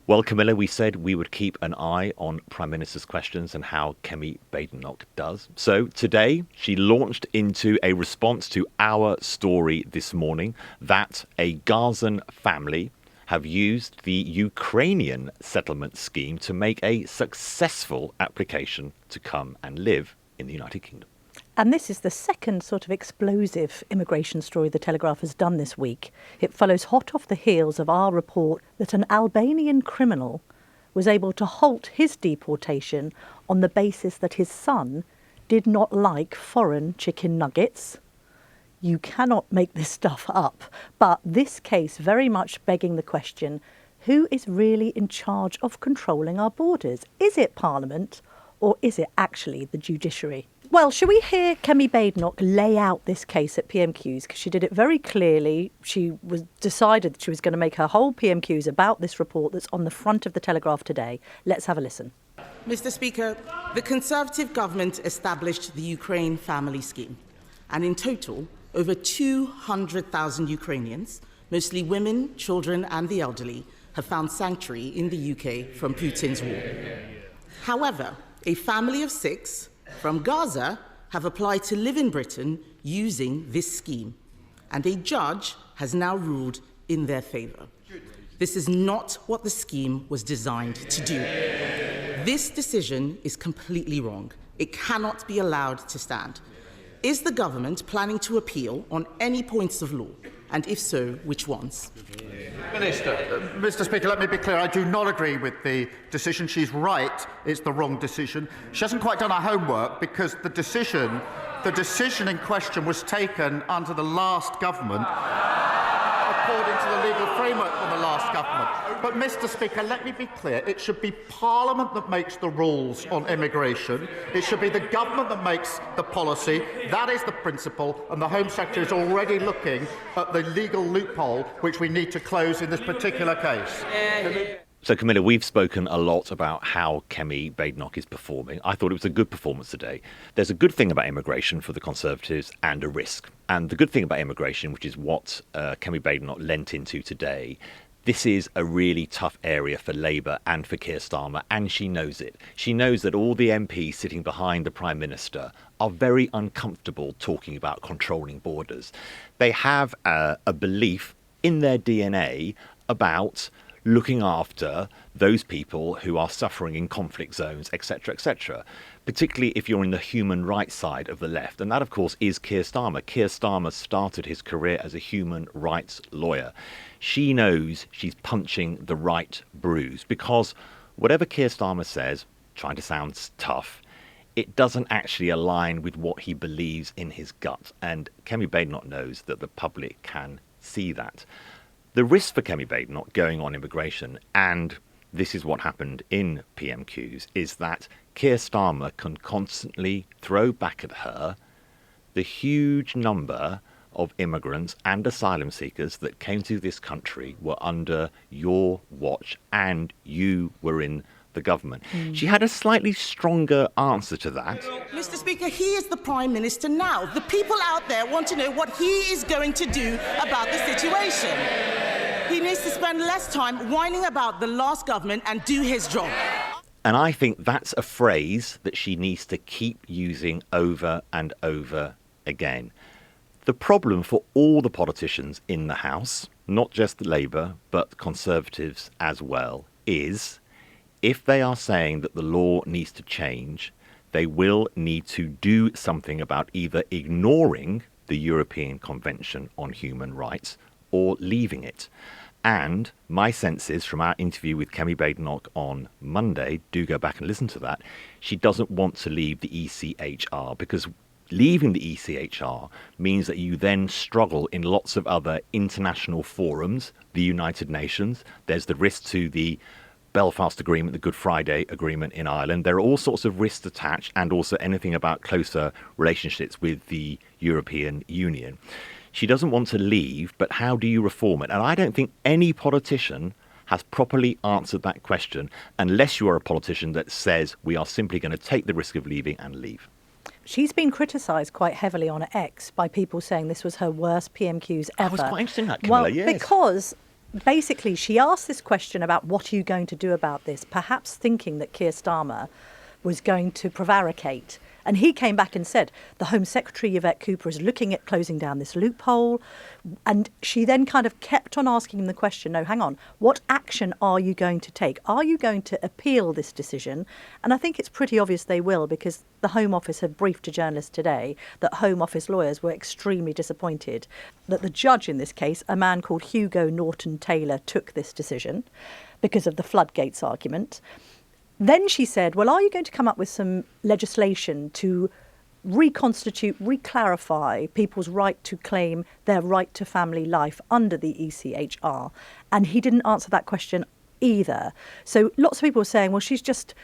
Well, Camilla, we said we would keep an eye on Prime Minister's questions and how Kemi Badenoch does. So today, she launched into a response to our story this morning that a Gazan family have used the Ukrainian settlement scheme to make a successful application to come and live in the United Kingdom. And this is the second sort of explosive immigration story the Telegraph has done this week. It follows hot off the heels of our report that an Albanian criminal was able to halt his deportation on the basis that his son did not like foreign chicken nuggets. You cannot make this stuff up. But this case very much begging the question, who is really in charge of controlling our borders? Is it Parliament or is it actually the judiciary? Well, shall we hear Kemi Badenoch lay out this case at PMQs? Because she did it very clearly. She decided that she was going to make her whole PMQs about this report that's on the front of the Telegraph today. Let's have a listen. Mr. Speaker, the Conservative government established the Ukraine Family Scheme. And in total, over 200,000 Ukrainians, mostly women, children and the elderly, have found sanctuary in the UK from Putin's war. However, a family of 6 from Gaza have applied to live in Britain using this scheme, and a judge has now ruled in their favour. This is not what the scheme was designed to do. This decision is completely wrong. It cannot be allowed to stand. Is the government planning to appeal on any points of law? And if so, which ones? Minister. Mr. Speaker, let me be clear. I do not agree with the decision. She's right. It's the wrong decision. She hasn't quite done her homework because the decision in question was taken under the last government, according to the legal framework for the last government. But, Mr. Speaker, let me be clear. It should be Parliament that makes the rules on immigration. It should be the government that makes the policy. That is the principle, and the Home Secretary is already looking at the legal loophole which we need to close in this particular case. So, Camilla, we've spoken a lot about how Kemi Badenoch is performing. I thought it was a good performance today. There's a good thing about immigration for the Conservatives and a risk. And the good thing about immigration, which is what Kemi Badenoch lent into today, this is a really tough area for Labour and for Keir Starmer, and she knows it. She knows that all the MPs sitting behind the Prime Minister are very uncomfortable talking about controlling borders. They have a belief in their DNA about looking after those people who are suffering in conflict zones, etc., particularly if you're in the human rights side of the left. And that, of course, is Keir Starmer. Keir Starmer started his career as a human rights lawyer. She knows she's punching the right bruise because whatever Keir Starmer says, trying to sound tough, it doesn't actually align with what he believes in his gut. And Kemi Badenoch knows that the public can see that. The risk for Kemi Badenoch going on immigration, and this is what happened in PMQs, is that Keir Starmer can constantly throw back at her the huge number of immigrants and asylum seekers that came to this country were under your watch and you were in the government. She had a slightly stronger answer to that. Mr. Speaker, he is the Prime Minister now. The people out there want to know what he is going to do about the situation. He needs to spend less time whining about the last government and do his job. And I think that's a phrase that she needs to keep using over and over again. The problem for all the politicians in the House, not just Labour, but Conservatives as well, is if they are saying that the law needs to change, they will need to do something about either ignoring the European Convention on Human Rights or leaving it. And my sense is, from our interview with Kemi Badenoch on Monday, do go back and listen to that, she doesn't want to leave the ECHR because leaving the ECHR means that you then struggle in lots of other international forums, the United Nations. There's the risk to the Belfast Agreement, the Good Friday Agreement in Ireland. There are all sorts of risks attached, and also anything about closer relationships with the European Union. She doesn't want to leave, but how do you reform it? And I don't think any politician has properly answered that question unless you are a politician that says we are simply going to take the risk of leaving and leave. She's been criticised quite heavily on X by people saying this was her worst PMQs ever. I was quite interested in that, Camilla, well, yes. Because basically, she asked this question about what are you going to do about this, perhaps thinking that Keir Starmer was going to prevaricate. And he came back and said, the Home Secretary, Yvette Cooper, is looking at closing down this loophole. And she then kind of kept on asking him the question, no, hang on, what action are you going to take? Are you going to appeal this decision? And I think it's pretty obvious they will, because the Home Office had briefed a journalist today that Home Office lawyers were extremely disappointed that the judge in this case, a man called Hugo Norton-Taylor, took this decision because of the floodgates argument. Then she said, well, are you going to come up with some legislation to reconstitute, reclarify people's right to claim their right to family life under the ECHR? And he didn't answer that question either. So lots of people were saying, well, she's just,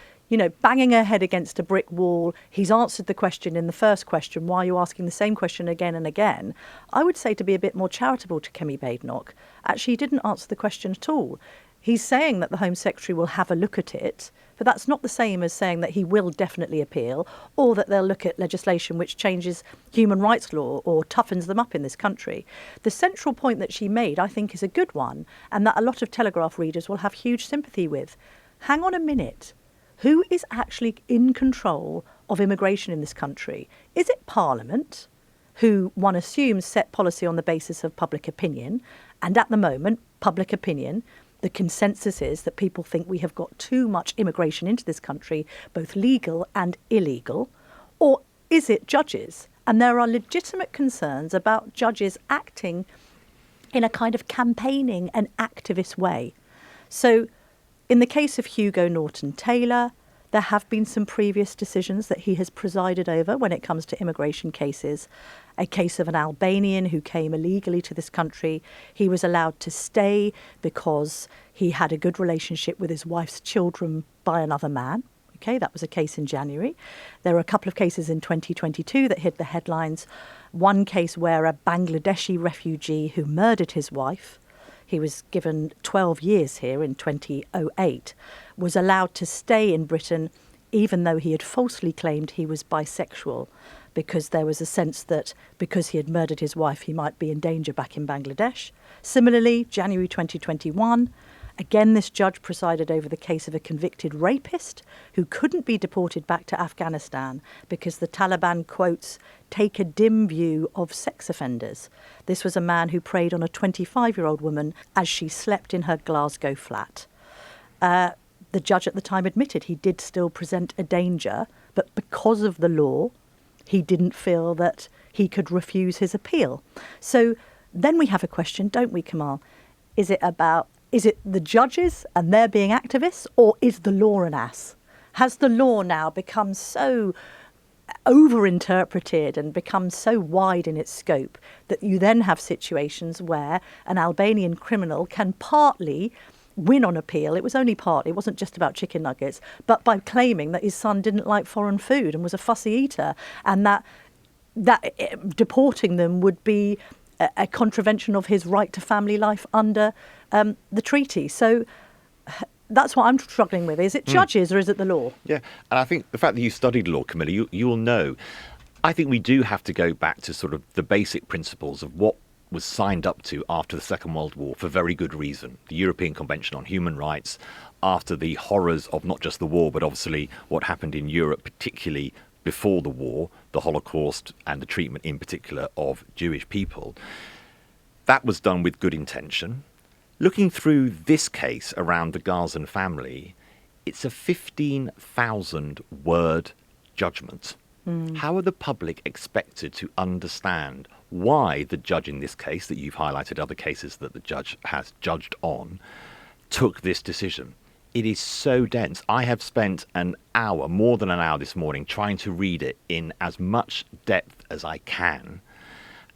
banging her head against a brick wall. He's answered the question in the first question. Why are you asking the same question again and again? I would say, to be a bit more charitable to Kemi Badenoch, actually, he didn't answer the question at all. He's saying that the Home Secretary will have a look at it, but that's not the same as saying that he will definitely appeal, or that they'll look at legislation which changes human rights law or toughens them up in this country. The central point that she made, I think, is a good one, and that a lot of Telegraph readers will have huge sympathy with. Hang on a minute. Who is actually in control of immigration in this country? Is it Parliament, who one assumes set policy on the basis of public opinion? And at the moment, public opinion, the consensus is that people think we have got too much immigration into this country, both legal and illegal. Or is it judges? And there are legitimate concerns about judges acting in a kind of campaigning and activist way. So in the case of Hugo Norton-Taylor, there have been some previous decisions that he has presided over when it comes to immigration cases. A case of an Albanian who came illegally to this country. He was allowed to stay because he had a good relationship with his wife's children by another man. Okay, that was a case in January. There were a couple of cases in 2022 that hit the headlines. One case where a Bangladeshi refugee who murdered his wife, he was given 12 years here in 2008, was allowed to stay in Britain even though he had falsely claimed he was bisexual, because there was a sense that because he had murdered his wife, he might be in danger back in Bangladesh. Similarly, January 2021, again, this judge presided over the case of a convicted rapist who couldn't be deported back to Afghanistan because the Taliban, quotes, take a dim view of sex offenders. This was a man who preyed on a 25-year-old woman as she slept in her Glasgow flat. The judge at the time admitted he did still present a danger, but because of the law, he didn't feel that he could refuse his appeal. So then we have a question, don't we, Kamal? Is it the judges and they're being activists, or is the law an ass? Has the law now become so overinterpreted and become so wide in its scope that you then have situations where an Albanian criminal can partly win on appeal? It was only partly, it wasn't just about chicken nuggets, but by claiming that his son didn't like foreign food and was a fussy eater, and that deporting them would be a contravention of his right to family life under the treaty. So that's what I'm struggling with. Is it judges or is it the law? Yeah, and I think the fact that you studied law, Camilla, you will know, I think we do have to go back to sort of the basic principles of what was signed up to after the Second World War for very good reason. The European Convention on Human Rights, after the horrors of not just the war, but obviously what happened in Europe, particularly before the war, the Holocaust and the treatment in particular of Jewish people. That was done with good intention. Looking through this case around the Gazan family, it's a 15,000 word judgment. How are the public expected to understand why the judge in this case, that you've highlighted other cases that the judge has judged on, took this decision? It is so dense. I have spent an hour, more than an hour this morning, trying to read it in as much depth as I can.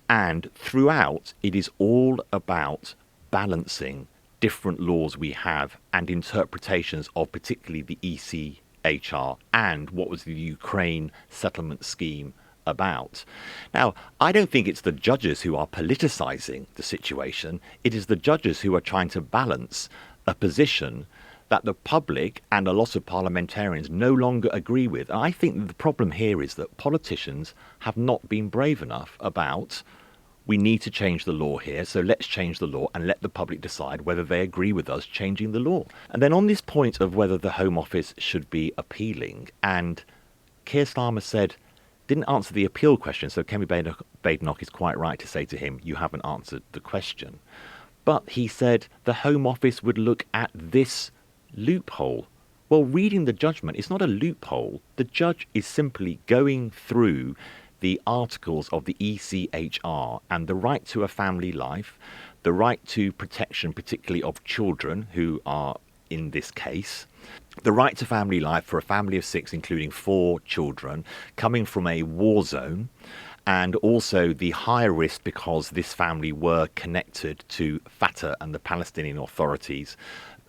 And throughout, it is all about balancing different laws we have and interpretations of particularly the ECHR and what was the Ukraine settlement scheme about. Now, I don't think it's the judges who are politicizing the situation. It is the judges who are trying to balance a position that the public and a lot of parliamentarians no longer agree with. And I think the problem here is that politicians have not been brave enough about we need to change the law here, so let's change the law and let the public decide whether they agree with us changing the law. And then on this point of whether the Home Office should be appealing, and Keir Starmer didn't answer the appeal question, so Kemi Badenoch is quite right to say to him, you haven't answered the question. But he said the Home Office would look at this loophole. Well, reading the judgment, it's not a loophole. The judge is simply going through the articles of the ECHR and the right to a family life, the right to protection, particularly of children who are in this case, the right to family life for a family of 6, including 4 children, coming from a war zone, and also the higher risk because this family were connected to Fatah and the Palestinian authorities,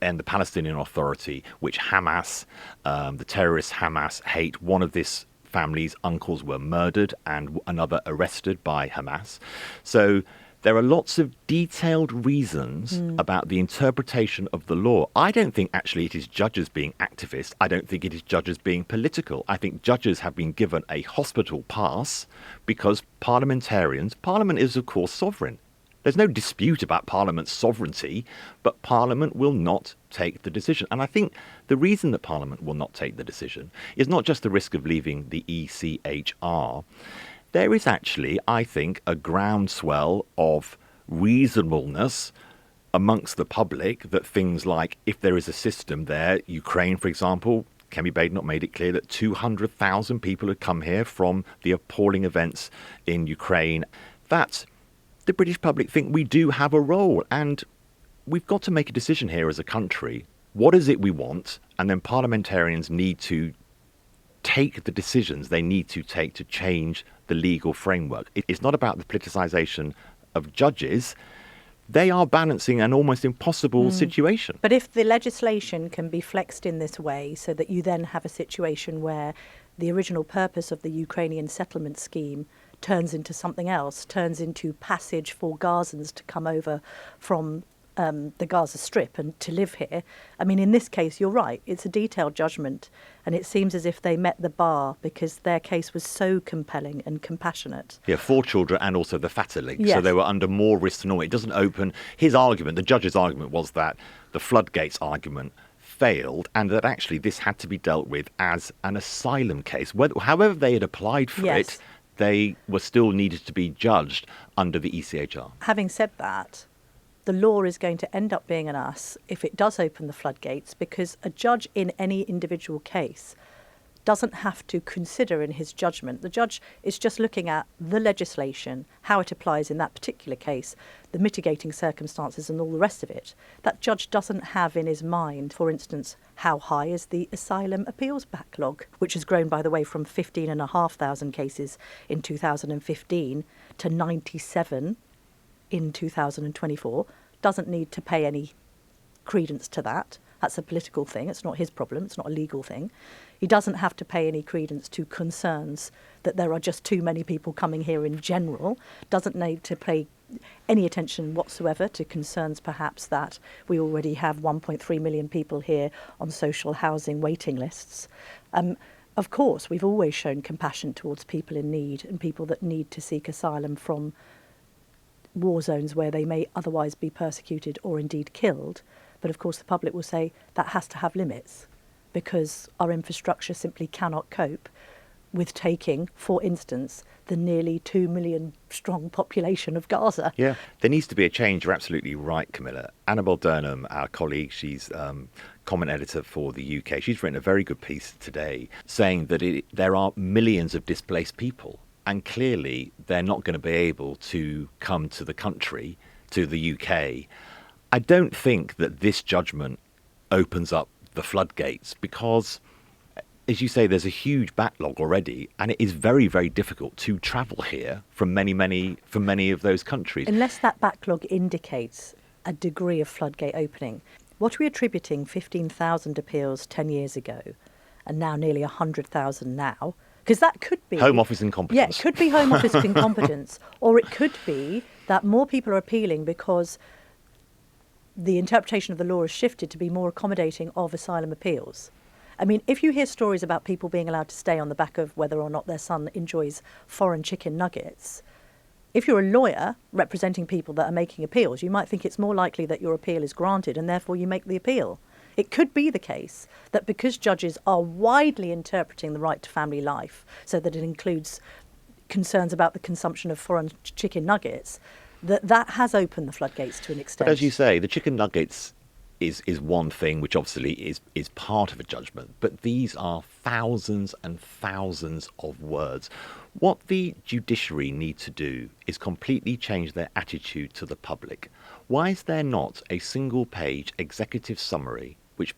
and the Palestinian Authority, which Hamas, the terrorist Hamas, hate. One of this family's uncles were murdered and another arrested by Hamas. So there are lots of detailed reasons about the interpretation of the law. I don't think actually it is judges being activists. I don't think it is judges being political. I think judges have been given a hospital pass because Parliament is of course sovereign. There's no dispute about Parliament's sovereignty, but Parliament will not take the decision. And I think the reason that Parliament will not take the decision is not just the risk of leaving the ECHR. There is actually, I think, a groundswell of reasonableness amongst the public that things like, if there is a system there, Ukraine, for example, Kemi Badenoch made it clear that 200,000 people had come here from the appalling events in Ukraine. That the British public think we do have a role, and we've got to make a decision here as a country. What is it we want? And then parliamentarians need to take the decisions they need to take to change the legal framework. It's not about the politicisation of judges. They are balancing an almost impossible situation. But if the legislation can be flexed in this way so that you then have a situation where the original purpose of the Ukrainian settlement scheme turns into something else, turns into passage for Gazans to come over from the Gaza Strip and to live here. I mean, in this case, you're right. It's a detailed judgment, and it seems as if they met the bar because their case was so compelling and compassionate. Yeah, 4 children and also the Fatah link. Yes. So they were under more risk than normal. It doesn't open... His argument, the judge's argument, was that the floodgates argument failed and that actually this had to be dealt with as an asylum case. However they had applied for it, they were still needed to be judged under the ECHR. Having said that, the law is going to end up being an us if it does open the floodgates, because a judge in any individual case doesn't have to consider in his judgment. The judge is just looking at the legislation, how it applies in that particular case, the mitigating circumstances and all the rest of it. That judge doesn't have in his mind, for instance, how high is the asylum appeals backlog, which has grown, by the way, from 15,500 cases in 2015 to 97 in 2024, doesn't need to pay any credence to that. That's a political thing. It's not his problem. It's not a legal thing. He doesn't have to pay any credence to concerns that there are just too many people coming here in general. Doesn't need to pay any attention whatsoever to concerns perhaps that we already have 1.3 million people here on social housing waiting lists. Of course, we've always shown compassion towards people in need and people that need to seek asylum from war zones where they may otherwise be persecuted or indeed killed. But of course the public will say that has to have limits because our infrastructure simply cannot cope with taking, for instance, the nearly 2 million strong population of Gaza. Yeah, there needs to be a change. You're absolutely right, Camilla. Annabel Durnham, our colleague, she's comment editor for the UK. She's written a very good piece today saying that there are millions of displaced people. And clearly, they're not going to be able to come to the country, to the UK. I don't think that this judgment opens up the floodgates because, as you say, there's a huge backlog already, and it is very, very difficult to travel here from many of those countries. Unless that backlog indicates a degree of floodgate opening. What are we attributing 15,000 appeals 10 years ago, and now nearly 100,000 now? Because that could be... Home Office incompetence. Yeah, it could be Home Office incompetence. Or it could be that more people are appealing because the interpretation of the law has shifted to be more accommodating of asylum appeals. I mean, if you hear stories about people being allowed to stay on the back of whether or not their son enjoys foreign chicken nuggets, If you're a lawyer representing people that are making appeals, you might think it's more likely that your appeal is granted and therefore you make the appeal. It could be the case that because judges are widely interpreting the right to family life so that it includes concerns about the consumption of foreign chicken nuggets, that has opened the floodgates to an extent. But as you say, the chicken nuggets is one thing which obviously is part of a judgment, but these are thousands and thousands of words. What the judiciary need to do is completely change their attitude to the public. Why is there not a single page executive summary which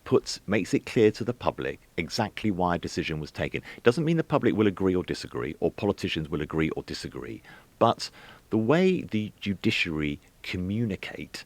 makes it clear to the public exactly why a decision was taken? It doesn't mean the public will agree or disagree, or politicians will agree or disagree, but the way the judiciary communicate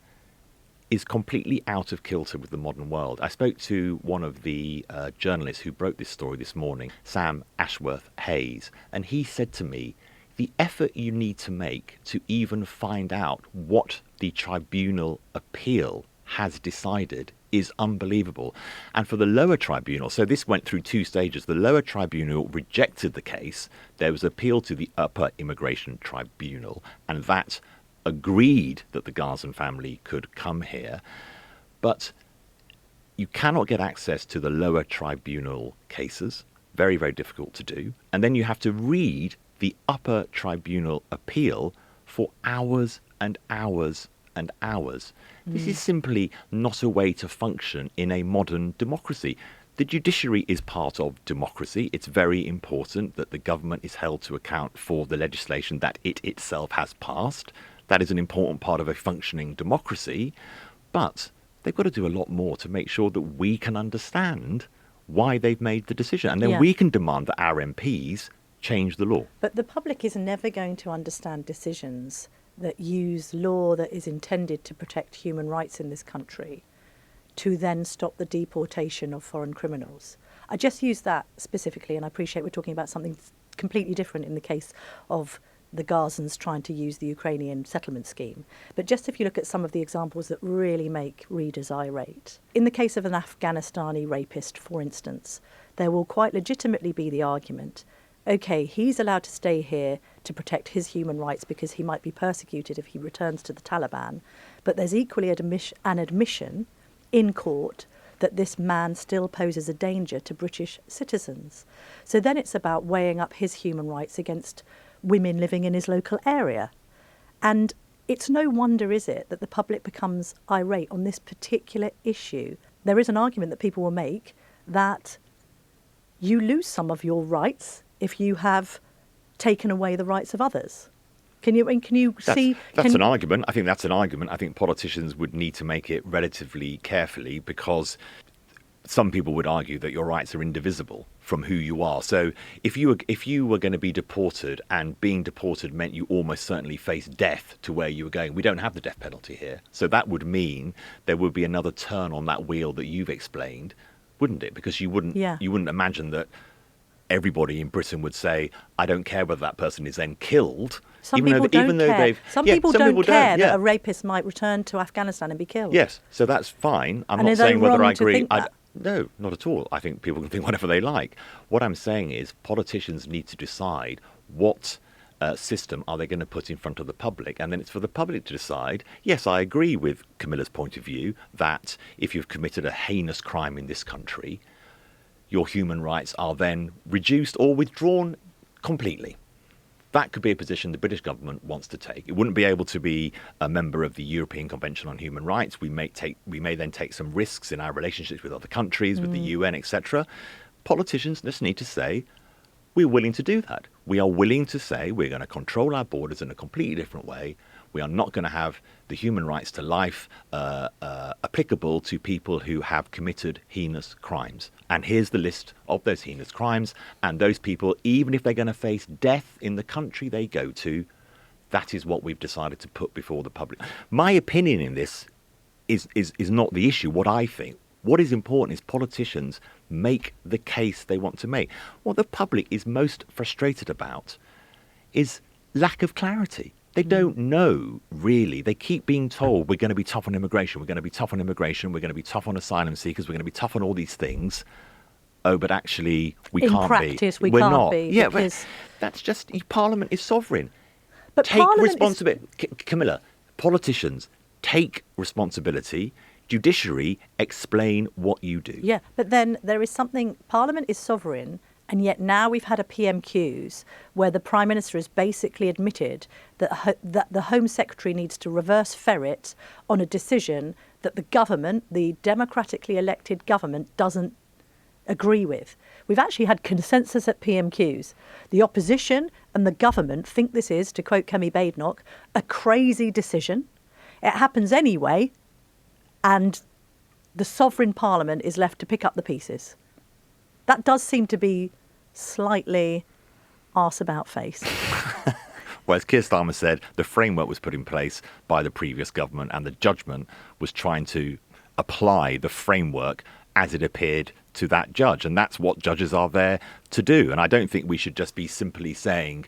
is completely out of kilter with the modern world. I spoke to one of the journalists who broke this story this morning, Sam Ashworth-Hayes, and he said to me, the effort you need to make to even find out what the tribunal appeal has decided is unbelievable. And for the lower tribunal, so this went through two stages. The lower tribunal rejected the case. There was appeal to the upper immigration tribunal, and that agreed that the Gazan family could come here. But you cannot get access to the lower tribunal cases. Very, very difficult to do. And then you have to read the upper tribunal appeal for hours and hours and hours. This is simply not a way to function in a modern democracy. The judiciary is part of democracy. It's very important that the government is held to account for the legislation that it itself has passed. That is an important part of a functioning democracy. But they've got to do a lot more to make sure that we can understand why they've made the decision. And then we can demand that our MPs change the law. But the public is never going to understand decisions that use law that is intended to protect human rights in this country to then stop the deportation of foreign criminals. I just use that specifically, and I appreciate we're talking about something completely different in the case of the Gazans trying to use the Ukrainian settlement scheme. But just if you look at some of the examples that really make readers irate. In the case of an Afghanistani rapist, for instance, there will quite legitimately be the argument, OK, he's allowed to stay here to protect his human rights because he might be persecuted if he returns to the Taliban. But there's equally an admission in court that this man still poses a danger to British citizens. So then it's about weighing up his human rights against women living in his local area. And it's no wonder, is it, that the public becomes irate on this particular issue. There is an argument that people will make that you lose some of your rights if you have taken away the rights of others. Can you see? That's an argument. I think that's an argument. I think politicians would need to make it relatively carefully, because some people would argue that your rights are indivisible from who you are. So if you were going to be deported, and being deported meant you almost certainly face death to where you were going, we don't have the death penalty here. So that would mean there would be another turn on that wheel that you've explained, wouldn't it? Because you wouldn't imagine that everybody in Britain would say, I don't care whether that person is then killed. Some people don't care that a rapist might return to Afghanistan and be killed. Yes, so that's fine. I'm not saying whether I agree. No, not at all. I think people can think whatever they like. What I'm saying is politicians need to decide what system are they going to put in front of the public, and then it's for the public to decide. Yes, I agree with Camilla's point of view that if you've committed a heinous crime in this country, your human rights are then reduced or withdrawn completely. That could be a position the British government wants to take. It wouldn't be able to be a member of the European Convention on Human Rights. We may then take some risks in our relationships with other countries, with the UN, etc. Politicians just need to say, we're willing to do that. We are willing to say we're going to control our borders in a completely different way. We are not going to have the human rights to life applicable to people who have committed heinous crimes. And here's the list of those heinous crimes. And those people, even if they're going to face death in the country they go to, that is what we've decided to put before the public. My opinion in this is not the issue, what I think. What is important is politicians make the case they want to make. What the public is most frustrated about is lack of clarity. They don't know, really. They keep being told, we're going to be tough on immigration, we're going to be tough on immigration, we're going to be tough on asylum seekers, we're going to be tough on all these things. Oh, but actually, we can't be. In practice, we can't be. Yeah, but that's just, Parliament is sovereign. But take Parliament responsibility. Camilla, politicians, take responsibility. Judiciary, explain what you do. Yeah, but then there is something, Parliament is sovereign, and yet now we've had a PMQs where the Prime Minister has basically admitted that the Home Secretary needs to reverse ferret on a decision that the government, the democratically elected government, doesn't agree with. We've actually had consensus at PMQs. The opposition and the government think this is, to quote Kemi Badenoch, a crazy decision. It happens anyway, and the sovereign Parliament is left to pick up the pieces. That does seem to be slightly arse about face. Well, as Keir Starmer said, the framework was put in place by the previous government and the judgment was trying to apply the framework as it appeared to that judge. And that's what judges are there to do. And I don't think we should just be simply saying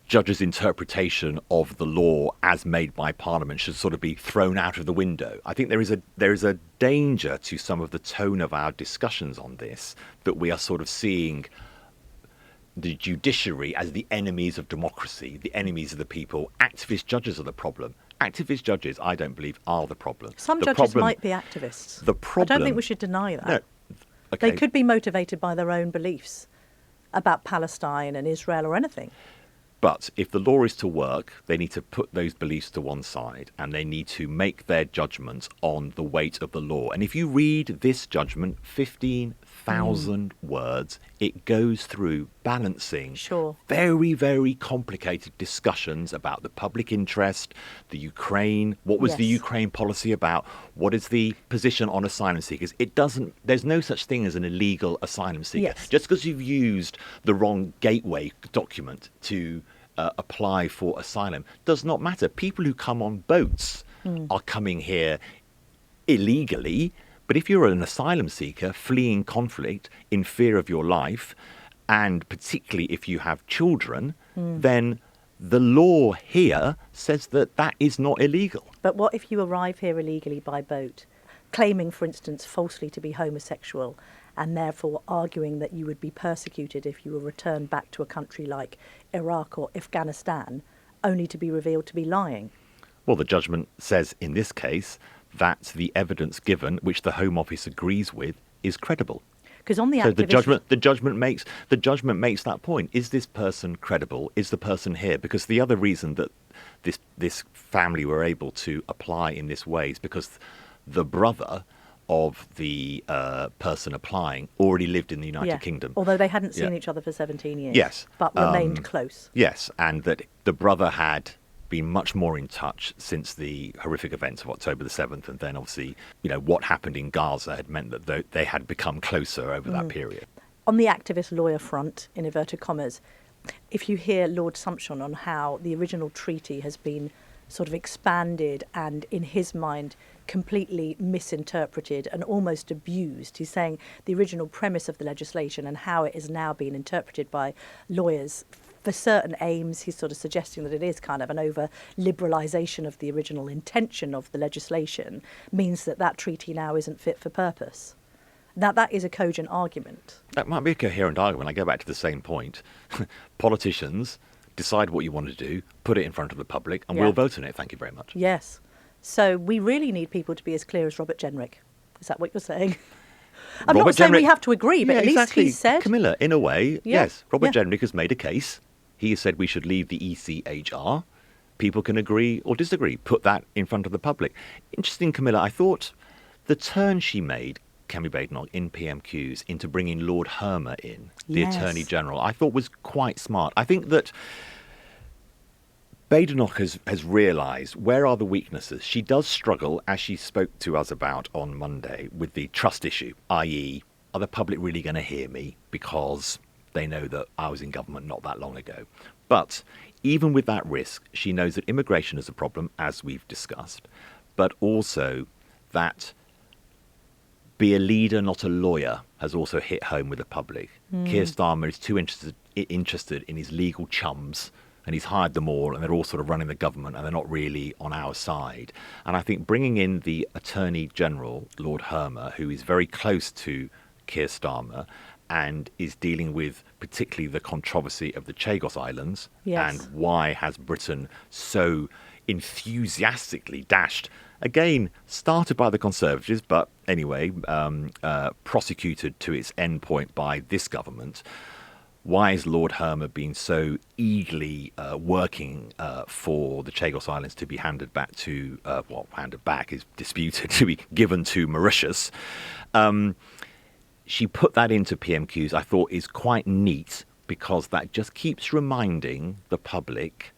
judges' interpretation of the law as made by Parliament should sort of be thrown out of the window. I think there is a danger to some of the tone of our discussions on this, that we are sort of seeing the judiciary as the enemies of democracy, the enemies of the people. Activist judges are the problem. Activist judges, I don't believe, are the problem. Some judges might be activists. I don't think we should deny that. No, okay. They could be motivated by their own beliefs about Palestine and Israel or anything. But if the law is to work, they need to put those beliefs to one side and they need to make their judgments on the weight of the law. And if you read this judgment, 15,000 words, it goes through balancing very, very complicated discussions about the public interest, the Ukraine, what was the Ukraine policy about, what is the position on asylum seekers. There's no such thing as an illegal asylum seeker. Yes. Just because you've used the wrong gateway document to apply for asylum does not matter. People who come on boats are coming here illegally, but if you're an asylum seeker fleeing conflict in fear of your life, and particularly if you have children, then the law here says that that is not illegal. But what if you arrive here illegally by boat, claiming, for instance, falsely to be homosexual, and therefore arguing that you would be persecuted if you were returned back to a country like Iraq or Afghanistan, only to be revealed to be lying? Well, the judgment says in this case that the evidence given, which the Home Office agrees with, is credible. Because on the so the judgment makes that point. Is this person credible? Is the person here? Because the other reason that this family were able to apply in this way is because the brother of the person applying already lived in the United Kingdom. Although they hadn't seen each other for 17 years. Yes. But remained close. Yes, and that the brother had been much more in touch since the horrific events of October the 7th, and then obviously, what happened in Gaza had meant that they had become closer over that period. On the activist lawyer front, in inverted commas, if you hear Lord Sumption on how the original treaty has been sort of expanded and, in his mind, completely misinterpreted and almost abused. He's saying the original premise of the legislation and how it is now being interpreted by lawyers for certain aims. He's sort of suggesting that it is kind of an over-liberalisation of the original intention of the legislation, means that treaty now isn't fit for purpose. Now, that is a cogent argument. That might be a coherent argument. I go back to the same point. Politicians decide what you want to do, put it in front of the public, and we'll vote on it. Thank you very much. Yes. So we really need people to be as clear as Robert Jenrick. Is that what you're saying? I'm not saying we have to agree, but at least he said... Camilla, in a way, yes. Robert Jenrick has made a case. He has said we should leave the ECHR. People can agree or disagree. Put that in front of the public. Interesting, Camilla, I thought the turn she made, Kemi Badenoch, in PMQs into bringing Lord Hermer in, the Attorney General, I thought was quite smart. I think that Badenoch has realised where are the weaknesses. She does struggle, as she spoke to us about on Monday, with the trust issue, i.e., are the public really going to hear me because they know that I was in government not that long ago. But even with that risk, she knows that immigration is a problem, as we've discussed, but also that be a leader, not a lawyer, has also hit home with the public. Keir Starmer is too interested in his legal chums, and he's hired them all, and they're all sort of running the government, and they're not really on our side. And I think bringing in the Attorney General, Lord Hermer, who is very close to Keir Starmer, and is dealing with particularly the controversy of the Chagos Islands. Yes. And why has Britain so enthusiastically dashed, again, started by the Conservatives, but anyway, prosecuted to its end point by this government. Why has Lord Hermer been so eagerly working for the Chagos Islands to be handed back to, handed back is disputed, to be given to Mauritius? She put that into PMQs, I thought is quite neat, because that just keeps reminding the public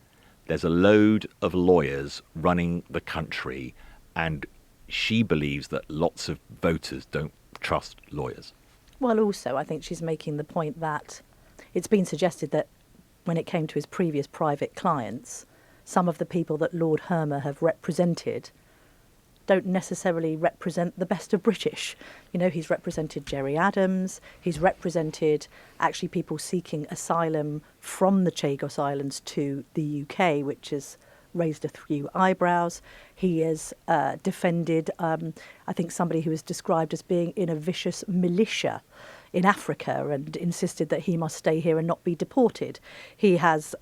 there's a load of lawyers running the country, and she believes that lots of voters don't trust lawyers. Well, also, I think she's making the point that it's been suggested that when it came to his previous private clients, some of the people that Lord Hermer have represented don't necessarily represent the best of British. You know, he's represented Gerry Adams, he's represented actually people seeking asylum from the Chagos Islands to the UK, which has raised a few eyebrows. He has defended, I think, somebody who was described as being in a vicious militia in Africa and insisted that he must stay here and not be deported. He has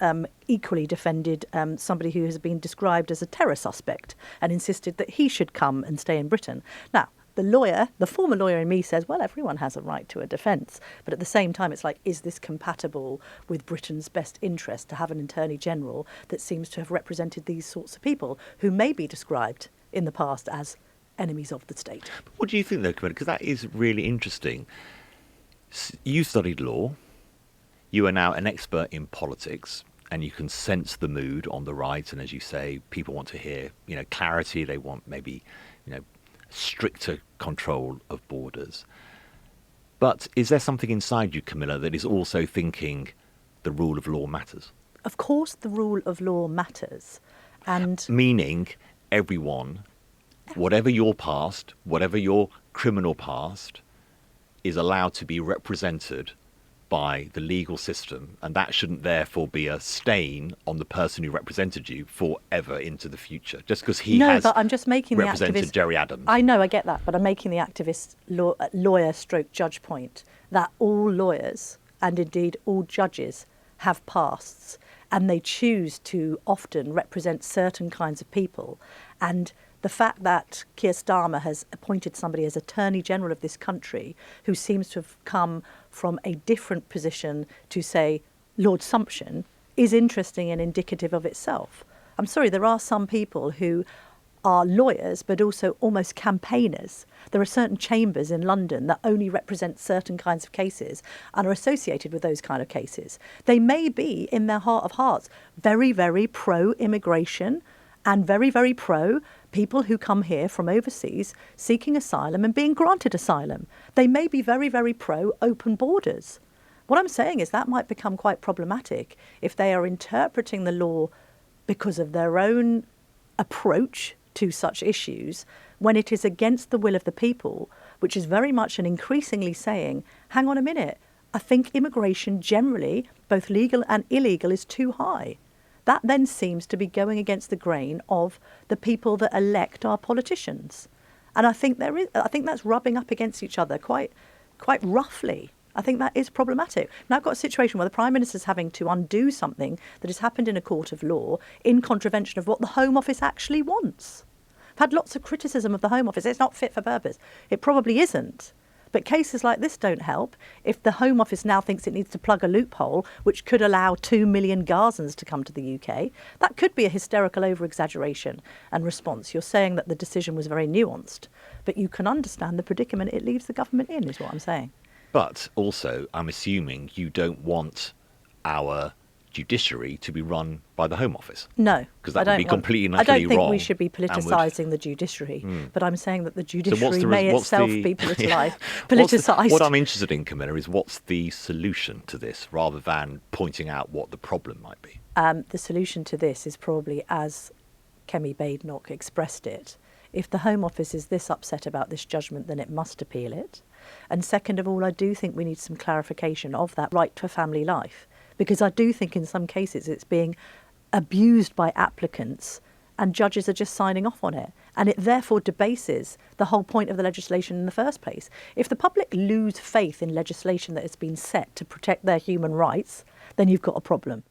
equally defended somebody who has been described as a terror suspect and insisted that he should come and stay in Britain. Now, the former lawyer in me says, well, everyone has a right to a defence. But at the same time, it's like, is this compatible with Britain's best interest to have an Attorney General that seems to have represented these sorts of people who may be described in the past as enemies of the state? What do you think, though, Camilla? Because that is really interesting. You studied law. You are now an expert in politics, and you can sense the mood on the right. And as you say, people want to hear, clarity. They want maybe, stricter control of borders. But is there something inside you, Camilla, that is also thinking the rule of law matters? Of course, the rule of law matters, and meaning everyone, whatever your past, whatever your criminal past, is allowed to be represented by the legal system, and that shouldn't therefore be a stain on the person who represented you forever into the future, just because he has but I'm just making represented the activist, Gerry Adams. I know, I get that, but I'm making the activist lawyer stroke judge point that all lawyers and indeed all judges have pasts, and they choose to often represent certain kinds of people. And the fact that Keir Starmer has appointed somebody as Attorney General of this country who seems to have come from a different position to, say, Lord Sumption is interesting and indicative of itself. I'm sorry, there are some people who are lawyers but also almost campaigners. There are certain chambers in London that only represent certain kinds of cases and are associated with those kind of cases. They may be, in their heart of hearts, very, very pro-immigration and very, very pro people who come here from overseas seeking asylum and being granted asylum. They may be very, very pro open borders. What I'm saying is that might become quite problematic if they are interpreting the law because of their own approach to such issues when it is against the will of the people, which is very much an increasingly saying, hang on a minute, I think immigration generally, both legal and illegal, is too high. That then seems to be going against the grain of the people that elect our politicians. And I think that's rubbing up against each other quite roughly. I think that is problematic. Now I've got a situation where the Prime Minister is having to undo something that has happened in a court of law in contravention of what the Home Office actually wants. I've had lots of criticism of the Home Office. It's not fit for purpose. It probably isn't. But cases like this don't help if the Home Office now thinks it needs to plug a loophole which could allow 2 million Gazans to come to the UK. That could be a hysterical over-exaggeration and response. You're saying that the decision was very nuanced, but you can understand the predicament it leaves the government in, is what I'm saying. But also, I'm assuming you don't want our judiciary to be run by the Home Office. No, because that would be completely and utterly wrong. I don't think we should be politicising the judiciary, but I'm saying that the judiciary may itself be politicised. What I'm interested in, Camilla, is what's the solution to this, rather than pointing out what the problem might be? The solution to this is probably, as Kemi Badenoch expressed it, if the Home Office is this upset about this judgment, then it must appeal it. And second of all, I do think we need some clarification of that right to family life, because I do think in some cases it's being abused by applicants and judges are just signing off on it. And it therefore debases the whole point of the legislation in the first place. If the public lose faith in legislation that has been set to protect their human rights, then you've got a problem.